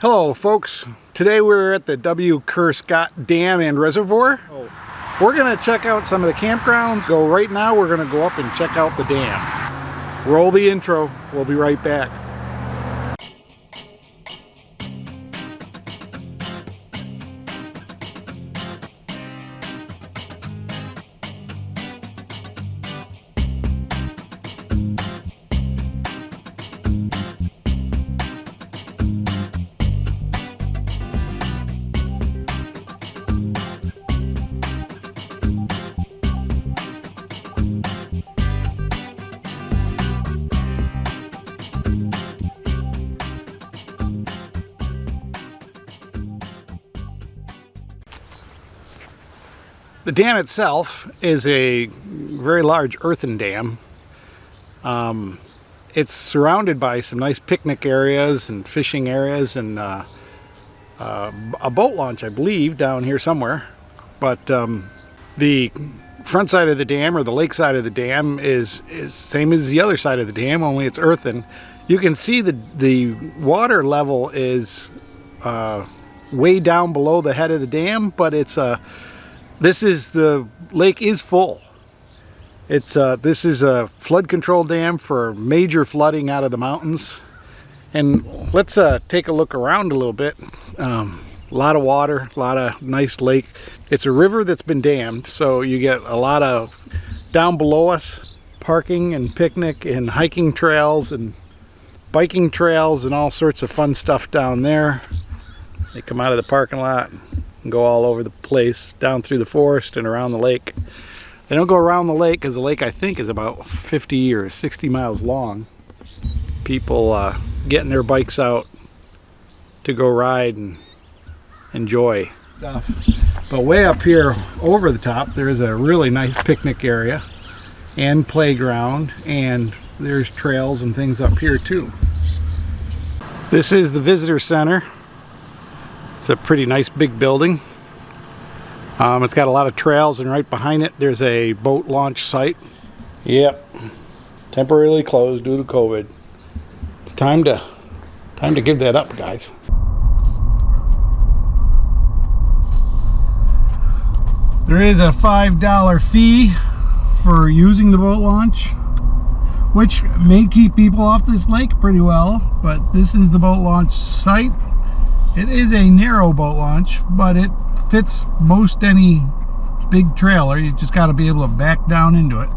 Hello folks, today we're at the W. Kerr Dam and Reservoir. We're going to check out some of the campgrounds. So right now we're going to go up and check out the dam. Roll the intro, we'll be right back. The dam itself is a very large earthen dam. It's surrounded by some nice picnic areas and fishing areas and a boat launch, I believe, down here somewhere. But the front side of the dam, or the lake side of the dam, is same as the other side of the dam, only it's earthen. You can see the water level is way down below the head of the dam, but it's the lake is full. This is a flood control dam for major flooding out of the mountains. And let's take a look around a little bit. A lot of water, a lot of nice lake. It's a river that's been dammed, so you get a lot of down below us parking and picnic and hiking trails and biking trails and all sorts of fun stuff down there. They come out of the parking lot and go all over the place, down through the forest and around the lake. They don't go around the lake because the lake, I think, is about 50 or 60 miles long. People getting their bikes out to go ride and enjoy stuff. But way up here over the top, there's a really nice picnic area and playground, and there's trails and things up here too. This is the visitor center. It's a pretty nice big building. It's got a lot of trails, and right behind it there's a boat launch site. Yep, temporarily closed due to COVID. It's time to give that up, guys. There is a $5 fee for using the boat launch, which may keep people off this lake pretty well, but this is the boat launch site. It is a narrow boat launch, but it fits most any big trailer. You just got to be able to back down into it.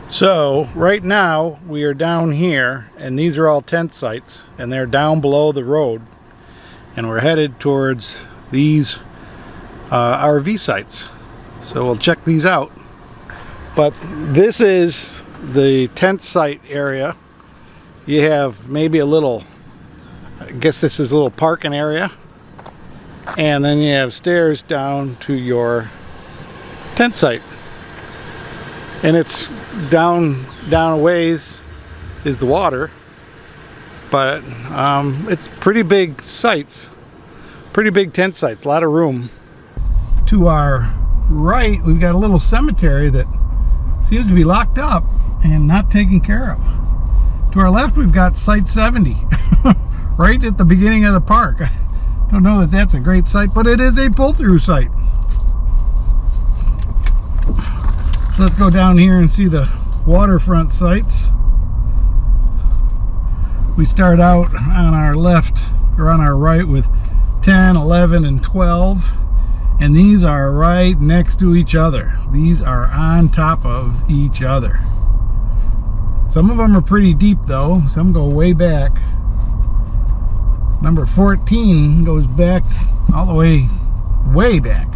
So right now we are down here, and these are all tent sites, and they're down below the road, and we're headed towards these RV sites. So we'll check these out. But this is the tent site area. You have maybe a little, I guess this is a little parking area, and then you have stairs down to your tent site. And it's down a ways is the water, but it's pretty big sites, pretty big tent sites, a lot of room. To our right, we've got a little cemetery that seems to be locked up and not taken care of. To our left, we've got Site 70, right at the beginning of the park. I don't know that that's a great site, but it is a pull-through site. So let's go down here and see the waterfront sites. We start out on our left, or on our right, with 10, 11, and 12. And these are right next to each other. These are on top of each other. Some of them are pretty deep though. Some go way back. Number 14 goes back all the way back.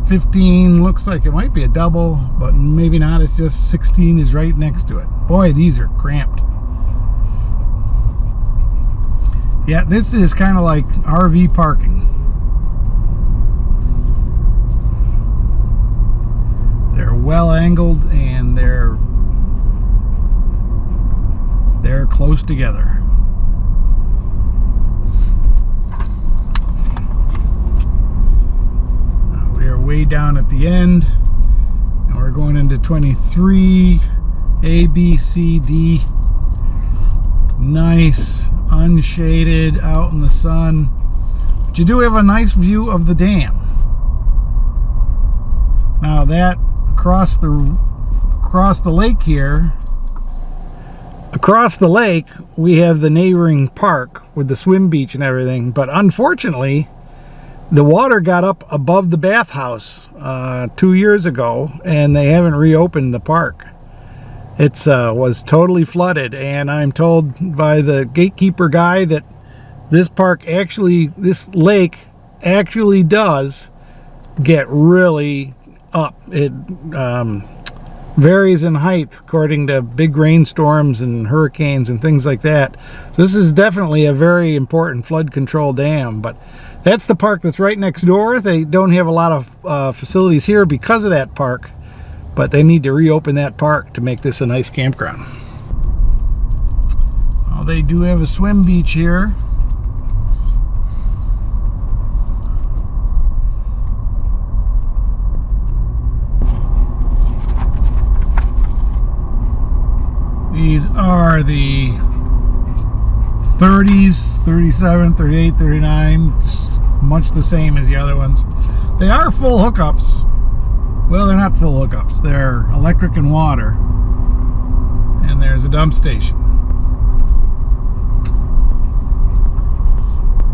15 looks like it might be a double, but maybe not. It's just 16 is right next to it. Boy, these are cramped. Yeah, this is kind of like RV parking. They're well angled, and they're close together. We are way down at the end. going into 23, A, B, C, D. Nice, unshaded, out in the sun. But you do have a nice view of the dam. Now that across the lake here, across the lake we have the neighboring park with the swim beach and everything, but unfortunately the water got up above the bathhouse 2 years ago, and they haven't reopened the park. It was totally flooded, and I'm told by the gatekeeper guy that this lake actually does get really up. It varies in height according to big rainstorms and hurricanes and things like that. So this is definitely a very important flood control dam. But that's the park that's right next door. They don't have a lot of facilities here because of that park, but they need to reopen that park to make this a nice campground. Well, they do have a swim beach here. These are the 30s, 37, 38, 39, just much the same as the other ones. They are full hookups. Well, they're not full hookups. They're electric and water. And there's a dump station.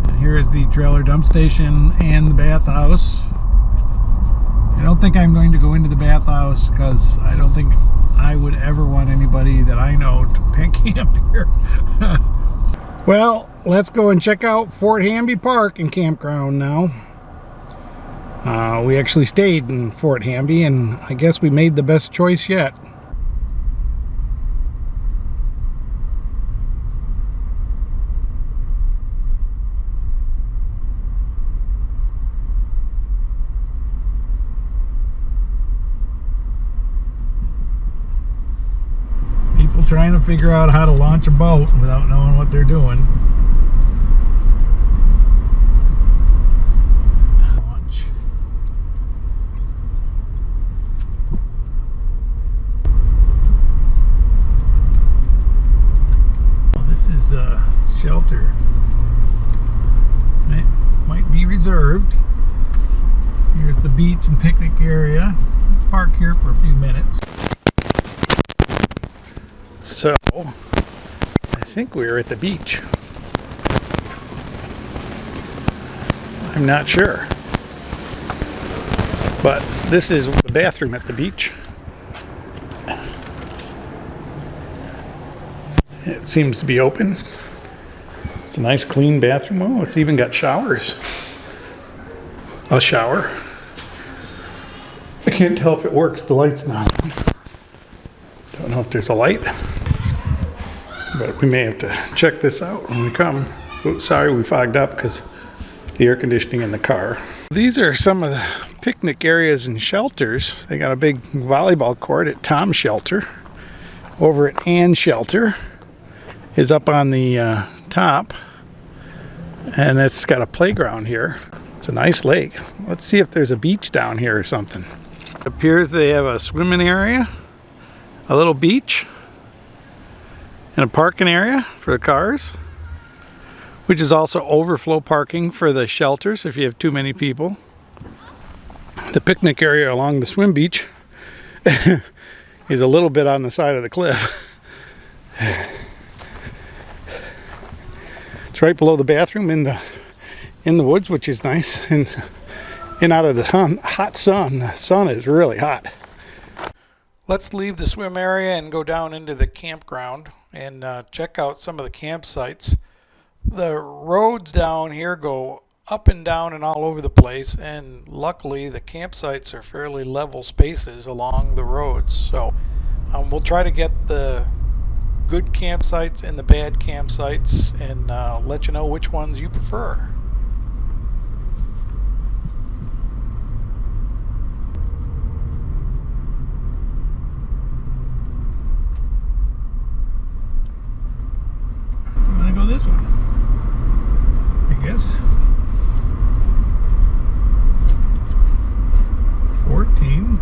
And here is the trailer dump station and the bathhouse. I don't think I'm going to go into the bathhouse because I don't think I would ever want anybody that I know to camp here. Well, let's go and check out Fort Hamby Park and Campground now. We actually stayed in Fort Hamby, and I guess we made the best choice yet. People trying to figure out how to launch a boat without knowing what they're doing. Shelter. It might be reserved. Here's the beach and picnic area. Let's park here for a few minutes. So, I think we're at the beach. I'm not sure. But this is the bathroom at the beach. It seems to be open. It's a nice clean bathroom. Oh, it's even got showers. A shower. I can't tell if it works. The light's not on. Don't know if there's a light. But we may have to check this out when we come. Oops, sorry, we fogged up because the air conditioning in the car. These are some of the picnic areas and shelters. They got a big volleyball court at Tom's Shelter. Over at Ann's Shelter is up on the top, and it's got a playground here. It's a nice lake. Let's see if there's a beach down here or something. It appears they have a swimming area, a little beach, and a parking area for the cars, which is also overflow parking for the shelters if you have too many people. The picnic area along the swim beach is a little bit on the side of the cliff. It's right below the bathroom in the woods, which is nice, and out of the hot sun. The sun is really hot. Let's leave the swim area and go down into the campground and check out some of the campsites. The roads down here go up and down and all over the place, and luckily the campsites are fairly level spaces along the roads. So we'll try to get the good campsites and the bad campsites and let you know which ones you prefer. I'm gonna go this one, I guess. 14.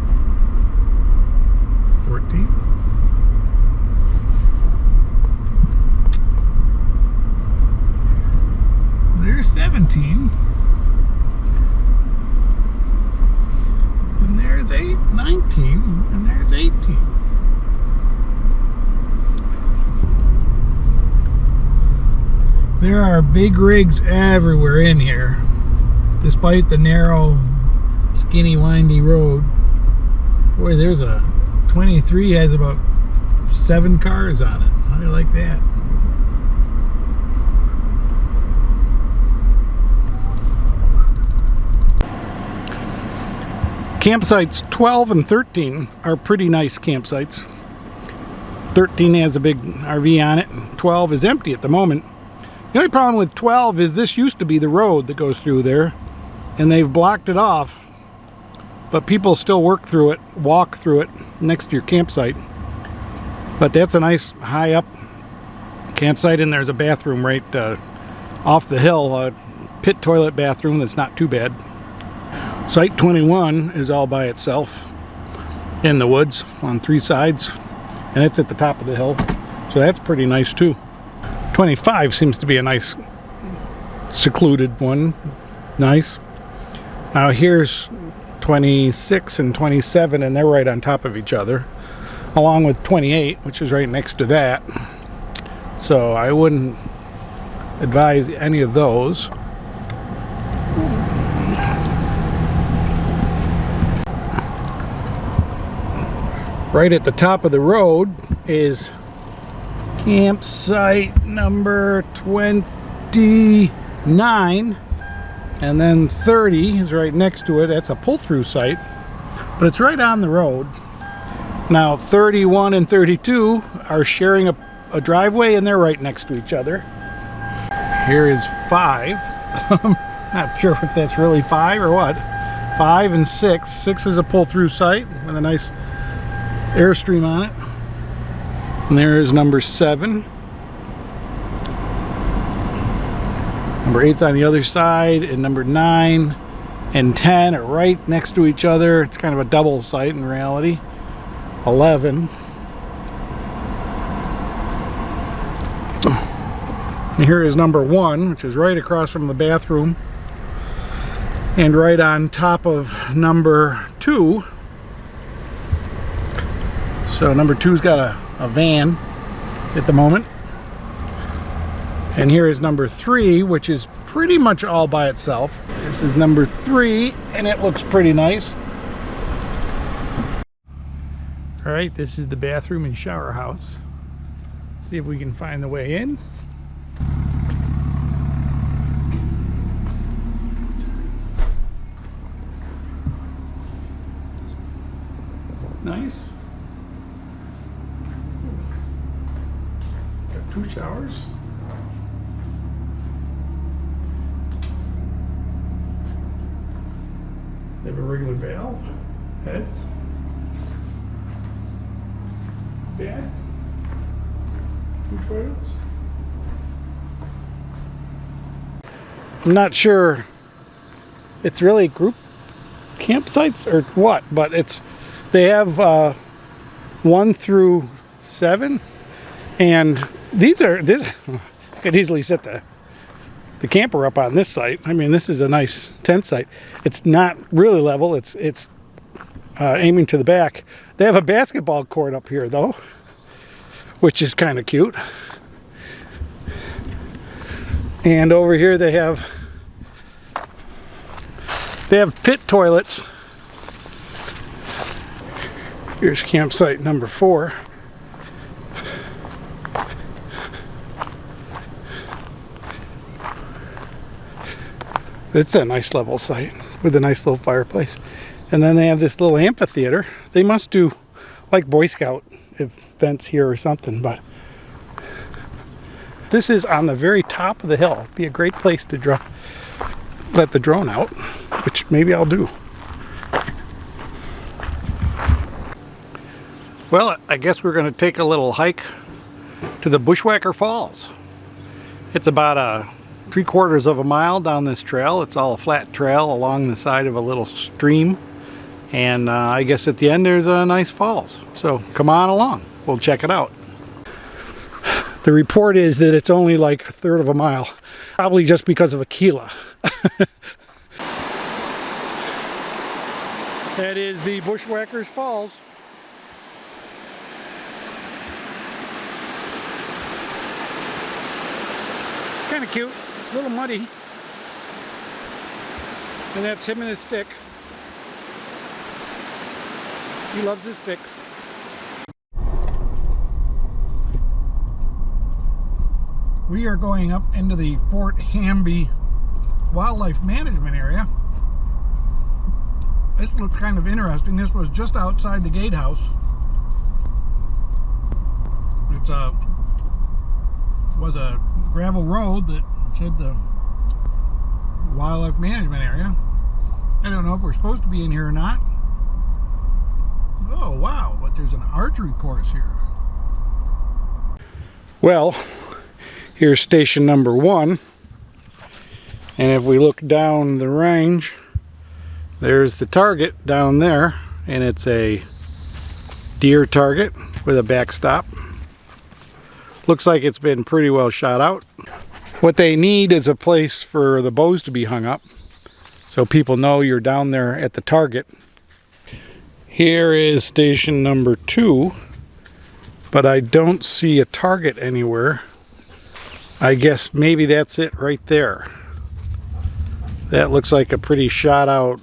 And there's 18. There are big rigs everywhere in here, despite the narrow, skinny, windy road. Boy, there's a 23 has about 7 cars on it. How do you like that? Campsites 12 and 13 are pretty nice campsites. 13 has a big RV on it. 12 is empty at the moment. The only problem with 12 is this used to be the road that goes through there, and they've blocked it off, but people still walk through it next to your campsite. But that's a nice high up campsite, and there's a bathroom right off the hill, a pit toilet bathroom that's not too bad. Site 21 is all by itself in the woods on 3 sides, and it's at the top of the hill, so that's pretty nice too. 25 seems to be a nice secluded one. Nice. Now here's 26 and 27, and they're right on top of each other, along with 28, which is right next to that. So I wouldn't advise any of those. Right at the top of the road is campsite number 29, and then 30 is right next to it. That's a pull-through site, but it's right on the road. Now 31 and 32 are sharing a driveway, and they're right next to each other. Here is 5. Not sure if that's really 5 or what. 5 and 6. 6 is a pull-through site with a nice Airstream on it. And there is number 7. Number 8's on the other side, and number 9 and 10 are right next to each other. It's kind of a double site in reality. 11. And here is number 1, which is right across from the bathroom and right on top of number 2. So number 2's got a van at the moment. And here is number 3, which is pretty much all by itself. This is number 3, and it looks pretty nice. All right, this is the bathroom and shower house. Let's see if we can find the way in. Nice. Got 2 showers. They have a regular valve, heads, bed, 2 toilets. I'm not sure it's really group campsites or what, but they have 1 through 7, and this I could easily set the camper up on this site. I mean, this is a nice tent site. It's not really level. It's aiming to the back. They have a basketball court up here though, which is kind of cute. And over here they have pit toilets. Here's campsite number 4. It's a nice level site with a nice little fireplace. And then they have this little amphitheater. They must do like Boy Scout events here or something, but this is on the very top of the hill. It'd be a great place to let the drone out, which maybe I'll do. Well, I guess we're going to take a little hike to the Bushwhacker Falls. It's about a 3/4 of a mile down this trail. It's all a flat trail along the side of a little stream, and I guess at the end there's a nice falls. So come on along, we'll check it out. The report is that it's only like 1/3 of a mile, probably just because of Aquila. That is the Bushwhackers Falls. kind of cute. It's a little muddy. And that's him and his stick. He loves his sticks. We are going up into the Fort Hamby Wildlife Management Area. This looks kind of interesting. This was just outside the gatehouse. It's was a gravel road that said the Wildlife Management Area. I don't know if we're supposed to be in here or not. Oh wow, but there's an archery course here. Well, here's station number 1. And if we look down the range, there's the target down there, and it's a deer target with a backstop. Looks like it's been pretty well shot out. What they need is a place for the bows to be hung up, so people know you're down there at the target. Here is station number 2, but I don't see a target anywhere. I guess maybe that's it right there. That looks like a pretty shot out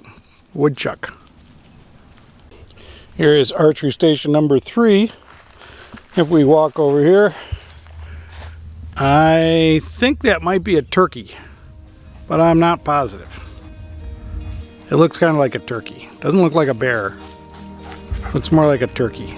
woodchuck. Here is archery station number 3. If we walk over here, I think that might be a turkey, but I'm not positive. It looks kind of like a turkey. Doesn't look like a bear. Looks more like a turkey.